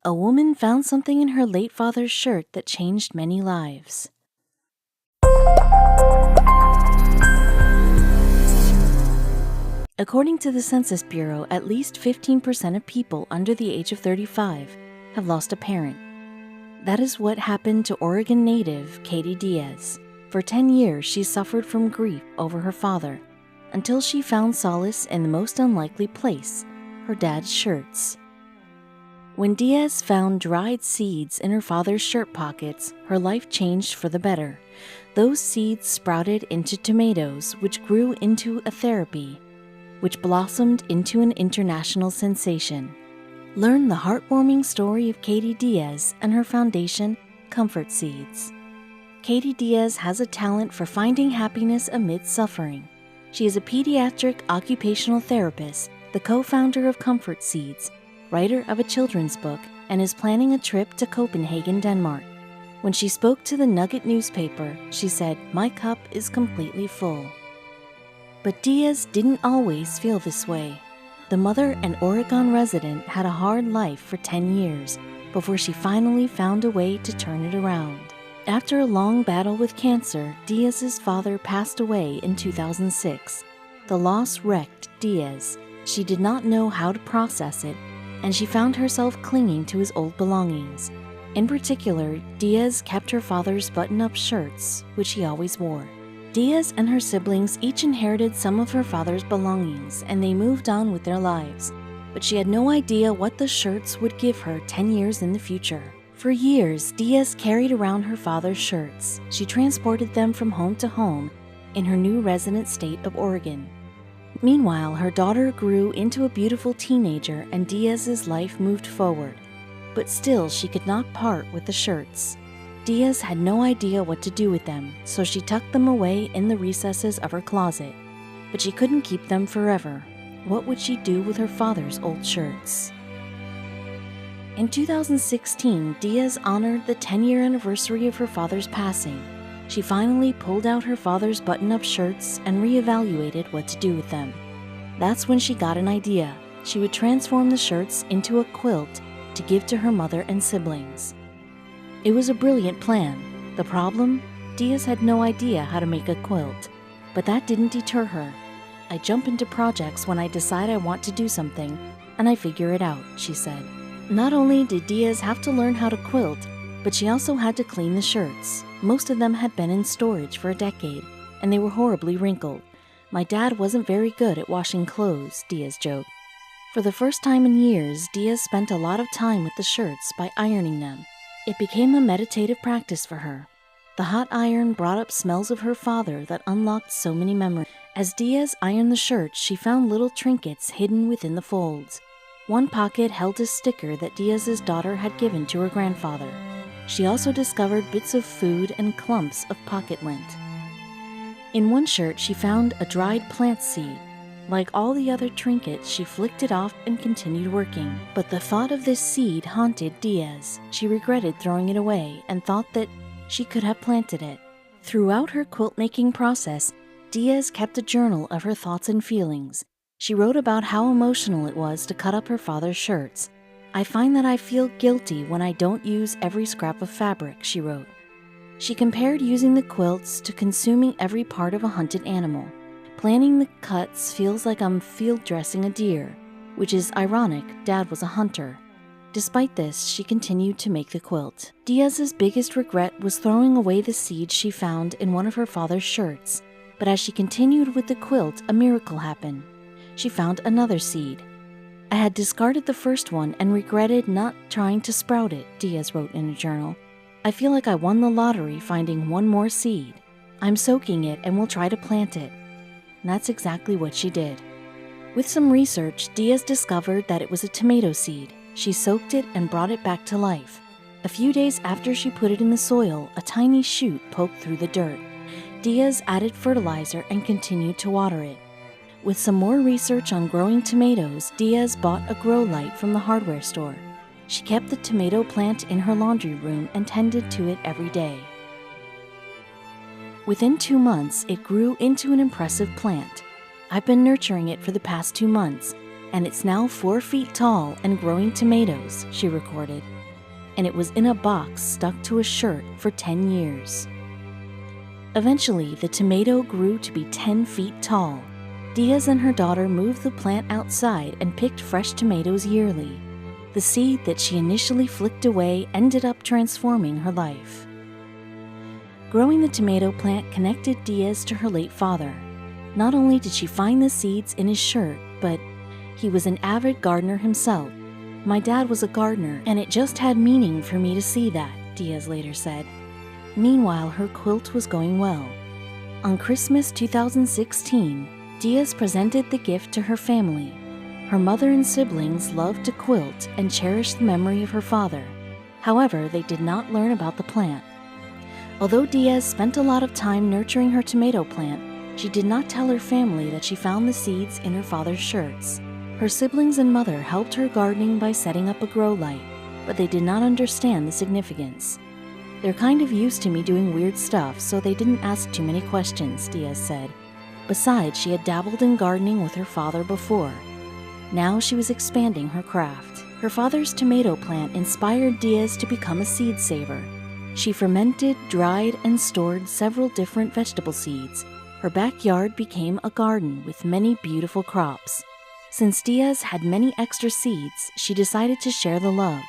A woman found something in her late father's shirt that changed many lives. According to the Census Bureau, at least 15% of people under the age of 35 have lost a parent. That is what happened to Oregon native Katie Diaz. For 10 years, she suffered from grief over her father, until she found solace in the most unlikely place, her dad's shirts. When Diaz found dried seeds in her father's shirt pockets, her life changed for the better. Those seeds sprouted into tomatoes, which grew into a therapy, which blossomed into an international sensation. Learn the heartwarming story of Katie Diaz and her foundation, Comfort Seeds. Katie Diaz has a talent for finding happiness amid suffering. She is a pediatric occupational therapist, the co-founder of Comfort Seeds, writer of a children's book, and is planning a trip to Copenhagen, Denmark. When she spoke to the Nugget newspaper, she said, "My cup is completely full." But Diaz didn't always feel this way. The mother, an Oregon resident, had a hard life for 10 years before she finally found a way to turn it around. After a long battle with cancer, Diaz's father passed away in 2006. The loss wrecked Diaz. She did not know how to process it, and she found herself clinging to his old belongings. In particular, Diaz kept her father's button-up shirts, which he always wore. Diaz and her siblings each inherited some of her father's belongings, and they moved on with their lives. But she had no idea what the shirts would give her 10 years in the future. For years, Diaz carried around her father's shirts. She transported them from home to home in her new resident state of Oregon. Meanwhile, her daughter grew into a beautiful teenager and Diaz's life moved forward. But still, she could not part with the shirts. Diaz had no idea what to do with them, so she tucked them away in the recesses of her closet. But she couldn't keep them forever. What would she do with her father's old shirts? In 2016, Diaz honored the 10-year anniversary of her father's passing. She finally pulled out her father's button-up shirts and reevaluated what to do with them. That's when she got an idea. She would transform the shirts into a quilt to give to her mother and siblings. It was a brilliant plan. The problem? Diaz had no idea how to make a quilt. But that didn't deter her. "I jump into projects when I decide I want to do something, and I figure it out," she said. Not only did Diaz have to learn how to quilt, but she also had to clean the shirts. Most of them had been in storage for a decade, and they were horribly wrinkled. "My dad wasn't very good at washing clothes," Diaz joked. For the first time in years, Diaz spent a lot of time with the shirts by ironing them. It became a meditative practice for her. The hot iron brought up smells of her father that unlocked so many memories. As Diaz ironed the shirts, she found little trinkets hidden within the folds. One pocket held a sticker that Diaz's daughter had given to her grandfather. She also discovered bits of food and clumps of pocket lint. In one shirt, she found a dried plant seed. Like all the other trinkets, she flicked it off and continued working. But the thought of this seed haunted Diaz. She regretted throwing it away and thought that she could have planted it. Throughout her quilt-making process, Diaz kept a journal of her thoughts and feelings. She wrote about how emotional it was to cut up her father's shirts. "I find that I feel guilty when I don't use every scrap of fabric," she wrote. She compared using the quilts to consuming every part of a hunted animal. "Planning the cuts feels like I'm field dressing a deer," which is ironic. Dad was a hunter. Despite this, she continued to make the quilt. Diaz's biggest regret was throwing away the seed she found in one of her father's shirts. But as she continued with the quilt, a miracle happened. She found another seed. "I had discarded the first one and regretted not trying to sprout it," Diaz wrote in a journal. "I feel like I won the lottery finding one more seed. I'm soaking it and will try to plant it." And that's exactly what she did. With some research, Diaz discovered that it was a tomato seed. She soaked it and brought it back to life. A few days after she put it in the soil, a tiny shoot poked through the dirt. Diaz added fertilizer and continued to water it. With some more research on growing tomatoes, Diaz bought a grow light from the hardware store. She kept the tomato plant in her laundry room and tended to it every day. Within 2 months, it grew into an impressive plant. "I've been nurturing it for the past 2 months, and it's now 4 feet tall and growing tomatoes, she recorded. And it was in a box stuck to a shirt for 10 years. Eventually, the tomato grew to be 10 feet tall. Diaz and her daughter moved the plant outside and picked fresh tomatoes yearly. The seed that she initially flicked away ended up transforming her life. Growing the tomato plant connected Diaz to her late father. Not only did she find the seeds in his shirt, but he was an avid gardener himself. My dad was a gardener, and it just had meaning for me to see that, Diaz later said. Meanwhile, her quilt was going well. On Christmas 2016, Diaz presented the gift to her family. Her mother and siblings loved to quilt and cherished the memory of her father. However, they did not learn about the plant. Although Diaz spent a lot of time nurturing her tomato plant, she did not tell her family that she found the seeds in her father's shirts. Her siblings and mother helped her gardening by setting up a grow light, but they did not understand the significance. They're kind of used to me doing weird stuff, so they didn't ask too many questions, Diaz said. Besides, she had dabbled in gardening with her father before. Now she was expanding her craft. Her father's tomato plant inspired Diaz to become a seed saver. She fermented, dried, and stored several different vegetable seeds. Her backyard became a garden with many beautiful crops. Since Diaz had many extra seeds, she decided to share the love.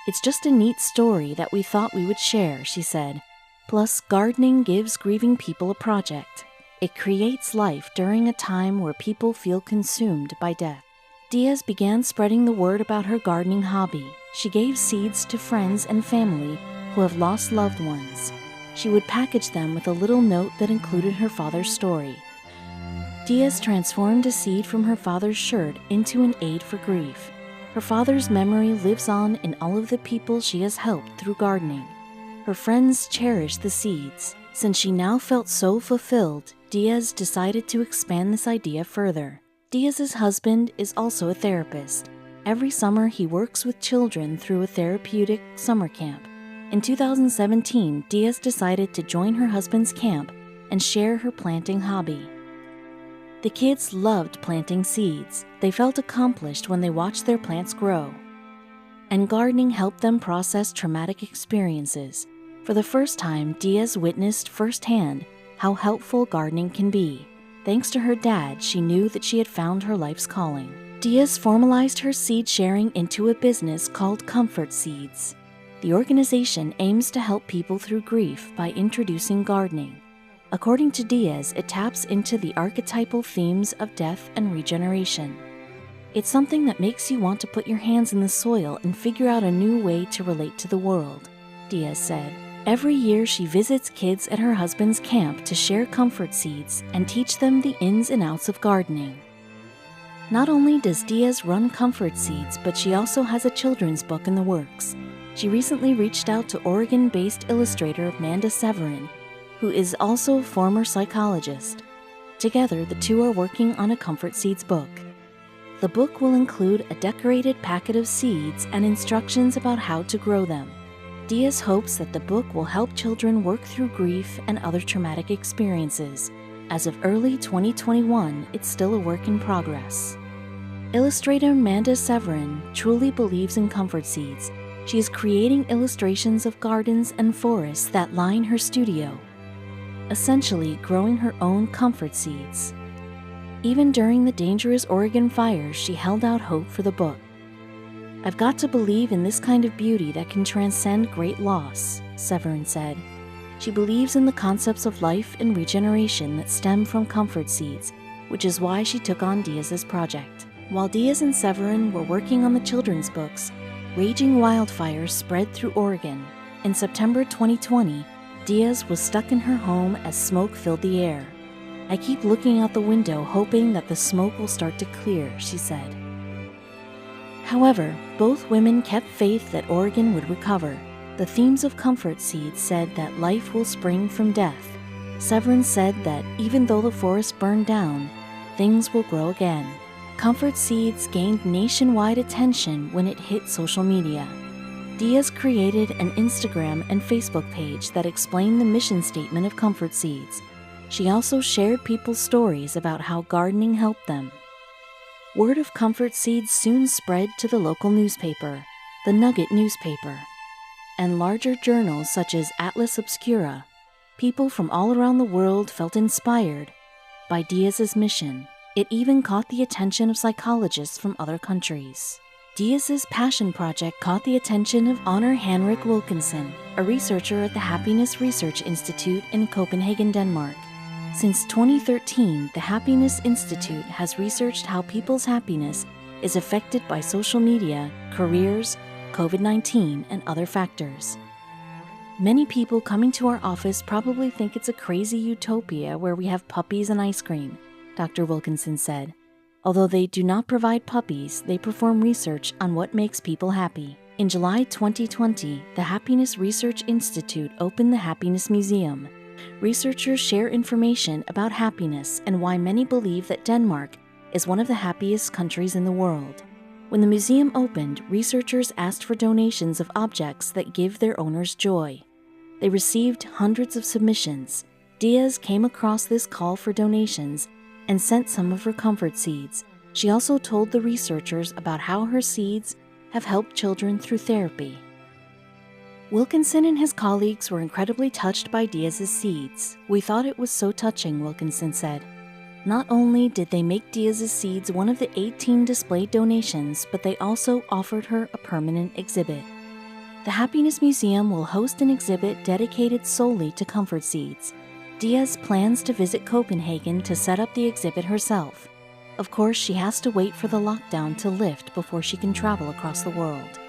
It's just a neat story that we thought we would share, she said. Plus, gardening gives grieving people a project. It creates life during a time where people feel consumed by death. Diaz began spreading the word about her gardening hobby. She gave seeds to friends and family who have lost loved ones. She would package them with a little note that included her father's story. Diaz transformed a seed from her father's shirt into an aid for grief. Her father's memory lives on in all of the people she has helped through gardening. Her friends cherished the seeds. Since she now felt so fulfilled, Diaz decided to expand this idea further. Diaz's husband is also a therapist. Every summer, he works with children through a therapeutic summer camp. In 2017, Diaz decided to join her husband's camp and share her planting hobby. The kids loved planting seeds. They felt accomplished when they watched their plants grow. And gardening helped them process traumatic experiences. For the first time, Diaz witnessed firsthand how helpful gardening can be. Thanks to her dad, she knew that she had found her life's calling. Diaz formalized her seed sharing into a business called Comfort Seeds. The organization aims to help people through grief by introducing gardening. According to Diaz, it taps into the archetypal themes of death and regeneration. It's something that makes you want to put your hands in the soil and figure out a new way to relate to the world, Diaz said. Every year she visits kids at her husband's camp to share comfort seeds and teach them the ins and outs of gardening. Not only does Diaz run Comfort Seeds, but she also has a children's book in the works. She recently reached out to Oregon-based illustrator Amanda Severin, who is also a former psychologist. Together, the two are working on a Comfort Seeds book. The book will include a decorated packet of seeds and instructions about how to grow them. Diaz hopes that the book will help children work through grief and other traumatic experiences. As of early 2021, it's still a work in progress. Illustrator Amanda Severin truly believes in Comfort Seeds. She is creating illustrations of gardens and forests that line her studio, essentially growing her own comfort seeds. Even during the dangerous Oregon fires, she held out hope for the book. "I've got to believe in this kind of beauty that can transcend great loss," Severin said. She believes in the concepts of life and regeneration that stem from Comfort Seeds, which is why she took on Diaz's project. While Diaz and Severin were working on the children's books, raging wildfires spread through Oregon. In September 2020, Diaz was stuck in her home as smoke filled the air. "I keep looking out the window hoping that the smoke will start to clear," she said. However, both women kept faith that Oregon would recover. The themes of Comfort Seeds said that life will spring from death. Severin said that even though the forest burned down, things will grow again. Comfort Seeds gained nationwide attention when it hit social media. Diaz created an Instagram and Facebook page that explained the mission statement of Comfort Seeds. She also shared people's stories about how gardening helped them. Word of comfort seeds soon spread to the local newspaper, the Nugget newspaper, and larger journals such as Atlas Obscura. People from all around the world felt inspired by Diaz's mission. It even caught the attention of psychologists from other countries. Diaz's passion project caught the attention of Honor Henrik Wilkinson, a researcher at the Happiness Research Institute in Copenhagen, Denmark. Since 2013, the Happiness Institute has researched how people's happiness is affected by social media, careers, COVID-19, and other factors. Many people coming to our office probably think it's a crazy utopia where we have puppies and ice cream, Dr. Wilkinson said. Although they do not provide puppies, they perform research on what makes people happy. In July 2020, the Happiness Research Institute opened the Happiness Museum. Researchers share information about happiness and why many believe that Denmark is one of the happiest countries in the world. When the museum opened, researchers asked for donations of objects that give their owners joy. They received hundreds of submissions. Diaz came across this call for donations and sent some of her comfort seeds. She also told the researchers about how her seeds have helped children through therapy. Wilkinson and his colleagues were incredibly touched by Diaz's seeds. We thought it was so touching, Wilkinson said. Not only did they make Diaz's seeds one of the 18 displayed donations, but they also offered her a permanent exhibit. The Happiness Museum will host an exhibit dedicated solely to comfort seeds. Diaz plans to visit Copenhagen to set up the exhibit herself. Of course, she has to wait for the lockdown to lift before she can travel across the world.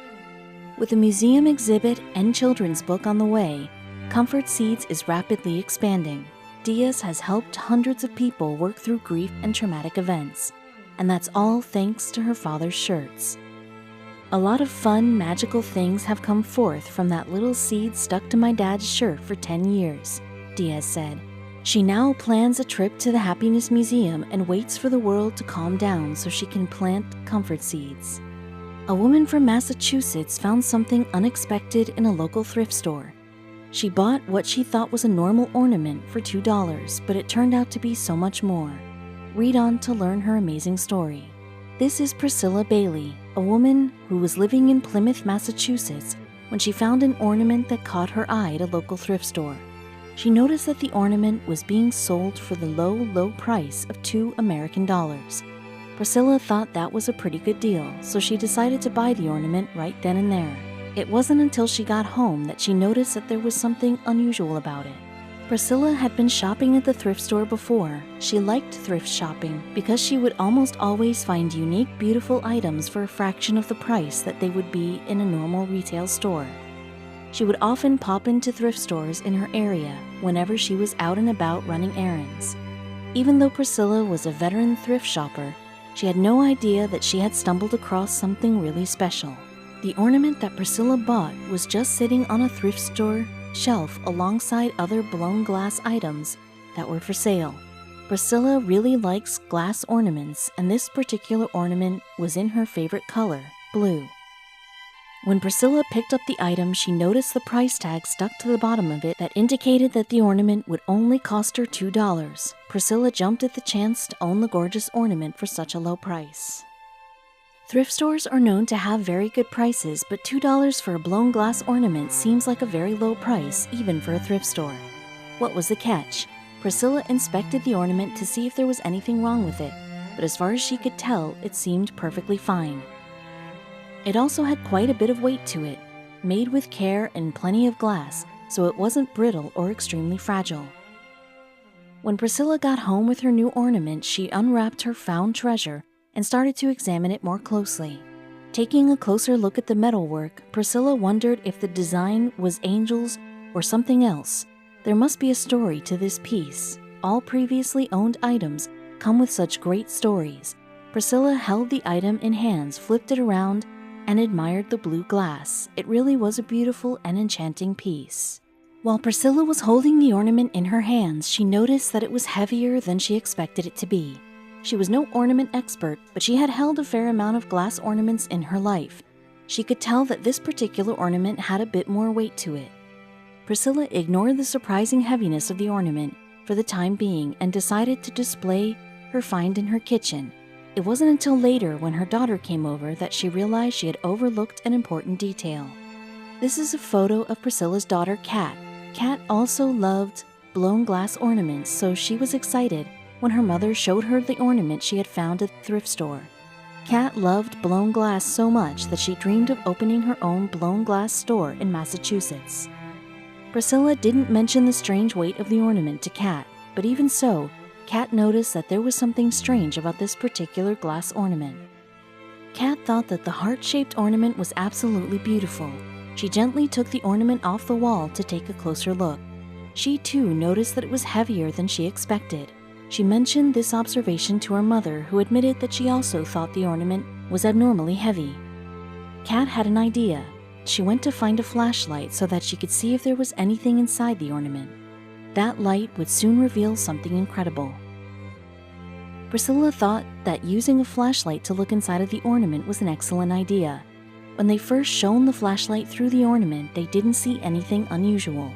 With a museum exhibit and children's book on the way, Comfort Seeds is rapidly expanding. Diaz has helped hundreds of people work through grief and traumatic events, and that's all thanks to her father's shirts. A lot of fun, magical things have come forth from that little seed stuck to my dad's shirt for 10 years, Diaz said. She now plans a trip to the Happiness Museum and waits for the world to calm down so she can plant comfort seeds. A woman from Massachusetts found something unexpected in a local thrift store. She bought what she thought was a normal ornament for $2, but it turned out to be so much more. Read on to learn her amazing story. This is Priscilla Bailey, a woman who was living in Plymouth, Massachusetts, when she found an ornament that caught her eye at a local thrift store. She noticed that the ornament was being sold for the low price of $2 American. Priscilla thought that was a pretty good deal, so she decided to buy the ornament right then and there. It wasn't until she got home that she noticed that there was something unusual about it. Priscilla had been shopping at the thrift store before. She liked thrift shopping because she would almost always find unique, beautiful items for a fraction of the price that they would be in a normal retail store. She would often pop into thrift stores in her area whenever she was out and about running errands. Even though Priscilla was a veteran thrift shopper, she had no idea that she had stumbled across something really special. The ornament that Priscilla bought was just sitting on a thrift store shelf alongside other blown glass items that were for sale. Priscilla really likes glass ornaments, and this particular ornament was in her favorite color, blue. When Priscilla picked up the item, she noticed the price tag stuck to the bottom of it that indicated that the ornament would only cost her $2. Priscilla jumped at the chance to own the gorgeous ornament for such a low price. Thrift stores are known to have very good prices, but $2 for a blown glass ornament seems like a very low price, even for a thrift store. What was the catch? Priscilla inspected the ornament to see if there was anything wrong with it, but as far as she could tell, it seemed perfectly fine. It also had quite a bit of weight to it, made with care and plenty of glass, so it wasn't brittle or extremely fragile. When Priscilla got home with her new ornament, she unwrapped her found treasure and started to examine it more closely. Taking a closer look at the metalwork, Priscilla wondered if the design was angels or something else. There must be a story to this piece. All previously owned items come with such great stories. Priscilla held the item in hands, flipped it around, and admired the blue glass. It really was a beautiful and enchanting piece. While Priscilla was holding the ornament in her hands, she noticed that it was heavier than she expected it to be. She was no ornament expert, but she had held a fair amount of glass ornaments in her life. She could tell that this particular ornament had a bit more weight to it. Priscilla ignored the surprising heaviness of the ornament for the time being and decided to display her find in her kitchen. It wasn't until later when her daughter came over that she realized she had overlooked an important detail. This is a photo of Priscilla's daughter, Kat. Kat also loved blown glass ornaments, so she was excited when her mother showed her the ornament she had found at the thrift store. Kat loved blown glass so much that she dreamed of opening her own blown glass store in Massachusetts. Priscilla didn't mention the strange weight of the ornament to Kat, but even so, Kat noticed that there was something strange about this particular glass ornament. Kat thought that the heart-shaped ornament was absolutely beautiful. She gently took the ornament off the wall to take a closer look. She too noticed that it was heavier than she expected. She mentioned this observation to her mother, who admitted that she also thought the ornament was abnormally heavy. Kat had an idea. She went to find a flashlight so that she could see if there was anything inside the ornament. That light would soon reveal something incredible. Priscilla thought that using a flashlight to look inside of the ornament was an excellent idea. When they first shone the flashlight through the ornament, they didn't see anything unusual.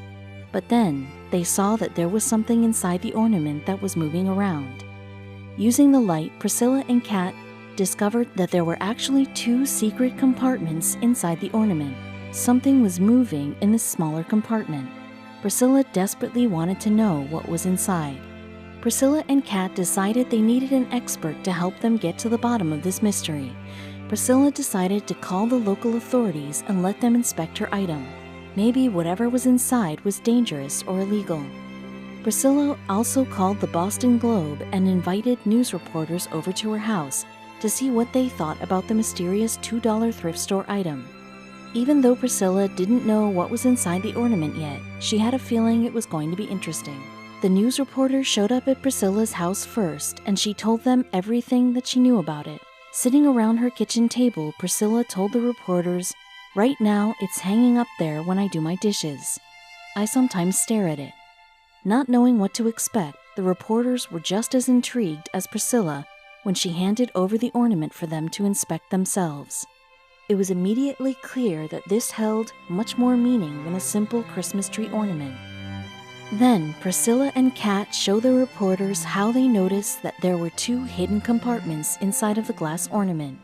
But then, they saw that there was something inside the ornament that was moving around. Using the light, Priscilla and Kat discovered that there were actually 2 secret compartments inside the ornament. Something was moving in the smaller compartment. Priscilla desperately wanted to know what was inside. Priscilla and Kat decided they needed an expert to help them get to the bottom of this mystery. Priscilla decided to call the local authorities and let them inspect her item. Maybe whatever was inside was dangerous or illegal. Priscilla also called the Boston Globe and invited news reporters over to her house to see what they thought about the mysterious $2 thrift store item. Even though Priscilla didn't know what was inside the ornament yet, she had a feeling it was going to be interesting. The news reporters showed up at Priscilla's house first, and she told them everything that she knew about it. Sitting around her kitchen table, Priscilla told the reporters, "Right now, it's hanging up there when I do my dishes. I sometimes stare at it." Not knowing what to expect, the reporters were just as intrigued as Priscilla when she handed over the ornament for them to inspect themselves. It was immediately clear that this held much more meaning than a simple Christmas tree ornament. Then, Priscilla and Kat showed the reporters how they noticed that there were 2 hidden compartments inside of the glass ornament.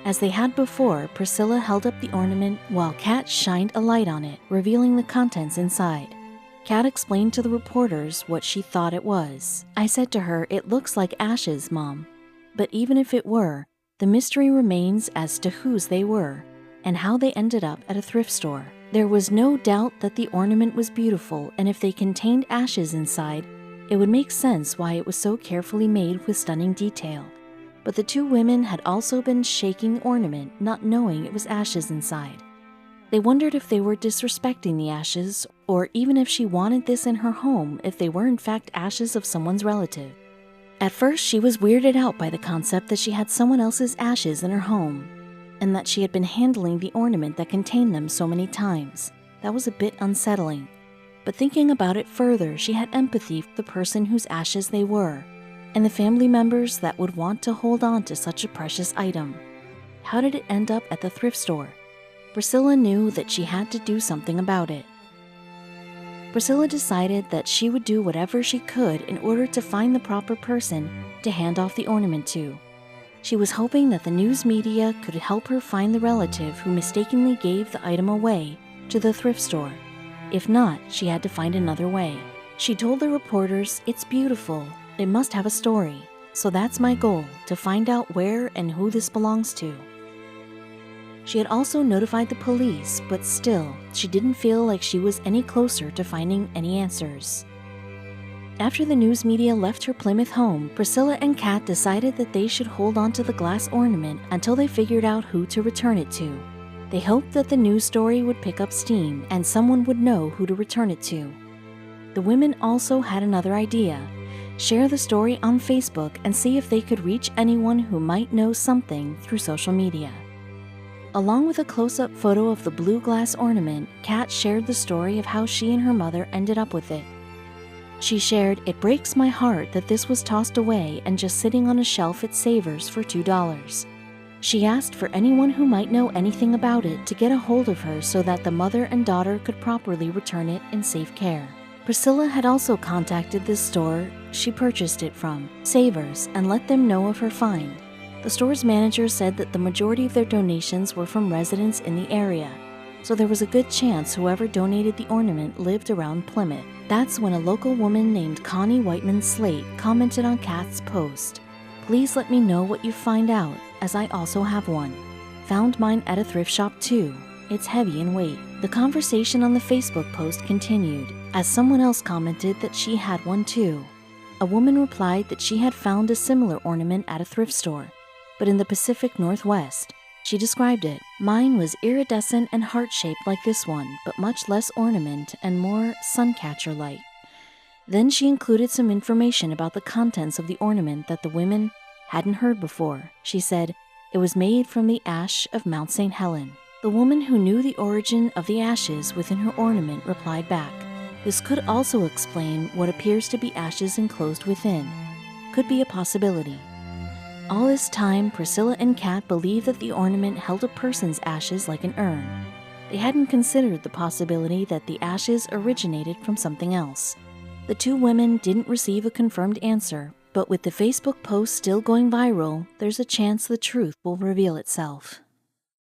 As they had before, Priscilla held up the ornament while Kat shined a light on it, revealing the contents inside. Kat explained to the reporters what she thought it was. "I said to her, 'It looks like ashes, Mom.' But even if it were, the mystery remains as to whose they were and how they ended up at a thrift store. There was no doubt that the ornament was beautiful, and if they contained ashes inside, it would make sense why it was so carefully made with stunning detail. But the 2 women had also been shaking the ornament, not knowing it was ashes inside. They wondered if they were disrespecting the ashes, or even if she wanted this in her home if they were in fact ashes of someone's relative. At first, she was weirded out by the concept that she had someone else's ashes in her home, and that she had been handling the ornament that contained them so many times. That was a bit unsettling. But thinking about it further, she had empathy for the person whose ashes they were, and the family members that would want to hold on to such a precious item. How did it end up at the thrift store? Priscilla knew that she had to do something about it. Priscilla decided that she would do whatever she could in order to find the proper person to hand off the ornament to. She was hoping that the news media could help her find the relative who mistakenly gave the item away to the thrift store. If not, she had to find another way. She told the reporters, "It's beautiful. It must have a story. So that's my goal, to find out where and who this belongs to." She had also notified the police, but still, she didn't feel like she was any closer to finding any answers. After the news media left her Plymouth home, Priscilla and Kat decided that they should hold on to the glass ornament until they figured out who to return it to. They hoped that the news story would pick up steam and someone would know who to return it to. The women also had another idea: share the story on Facebook and see if they could reach anyone who might know something through social media. Along with a close-up photo of the blue glass ornament, Kat shared the story of how she and her mother ended up with it. She shared, "It breaks my heart that this was tossed away and just sitting on a shelf at Savers for $2. She asked for anyone who might know anything about it to get a hold of her so that the mother and daughter could properly return it in safe care." Priscilla had also contacted this store she purchased it from, Savers, and let them know of her find. The store's manager said that the majority of their donations were from residents in the area, so there was a good chance whoever donated the ornament lived around Plymouth. That's when a local woman named Connie Whiteman Slate commented on Kat's post. "Please let me know what you find out, as I also have one. Found mine at a thrift shop too. It's heavy in weight." The conversation on the Facebook post continued, as someone else commented that she had one too. A woman replied that she had found a similar ornament at a thrift store, but in the Pacific Northwest. She described it. "Mine was iridescent and heart-shaped like this one, but much less ornament and more suncatcher-like." Then she included some information about the contents of the ornament that the women hadn't heard before. She said it was made from the ash of Mount St. Helen. The woman who knew the origin of the ashes within her ornament replied back, "This could also explain what appears to be ashes enclosed within. Could be a possibility." All this time, Priscilla and Kat believed that the ornament held a person's ashes like an urn. They hadn't considered the possibility that the ashes originated from something else. The two women didn't receive a confirmed answer, but with the Facebook post still going viral, there's a chance the truth will reveal itself.